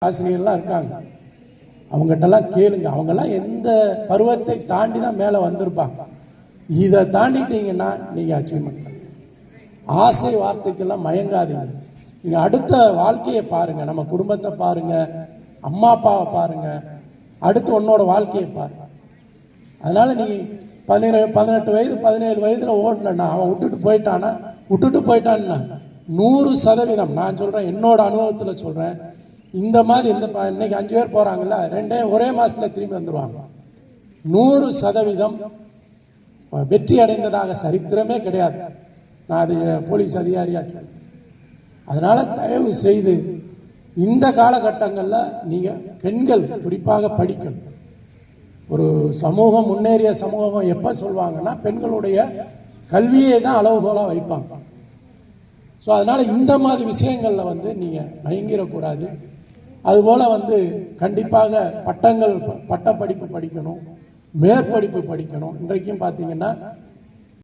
ஆசிரியர்லாம் இருக்காங்க, அவங்ககிட்டலாம் கேளுங்க. அவங்கெல்லாம் எந்த பருவத்தை தாண்டி தான் மேலே வந்திருப்பாங்க. இதை தாண்டிட்டீங்கன்னா நீங்கள் அச்சீவ்மெண்ட் பண்ணுங்க. ஆசை வார்த்தைக்கெல்லாம் மயங்காதீங்க. நீங்கள் அடுத்த வாழ்க்கையை பாருங்கள், நம்ம குடும்பத்தை பாருங்கள், அம்மா அப்பாவை பாருங்கள், அடுத்து உன்னோட வாழ்க்கையை பாருங்கள். அதனால் நீ 18 வயது 17 வயதில் ஓடணுன்னா அவன் விட்டுட்டு போயிட்டான்னா 100% நான் சொல்கிறேன், என்னோட அனுபவத்தில் சொல்கிறேன். இந்த மாதிரி இன்னைக்கு 5 பேர் போகிறாங்கல்ல, ஒரே மாதத்தில் திரும்பி வந்துடுவாங்க. 100% வெற்றி அடைந்ததாக சரித்திரமே கிடையாது. நான் அது போலீஸ் அதிகாரியாக சொல்றேன். அதனால் தயவு செய்து இந்த காலகட்டங்களில் நீங்கள் பெண்கள் குறிப்பாக படிக்கணும். ஒரு சமூகம், முன்னேறிய சமூகம் எப்போ சொல்லுவாங்கன்னா பெண்களுடைய கல்வியை தான் அளவுகோலாக வைப்பாங்க. ஸோ அதனால் இந்த மாதிரி விஷயங்களில் நீங்கள் மயங்கிடக்கூடாது. அதுபோல் கண்டிப்பாக பட்டப்படிப்பு படிக்கணும், மேற்படிப்பு படிக்கணும். இன்றைக்கும் பார்த்தீங்கன்னா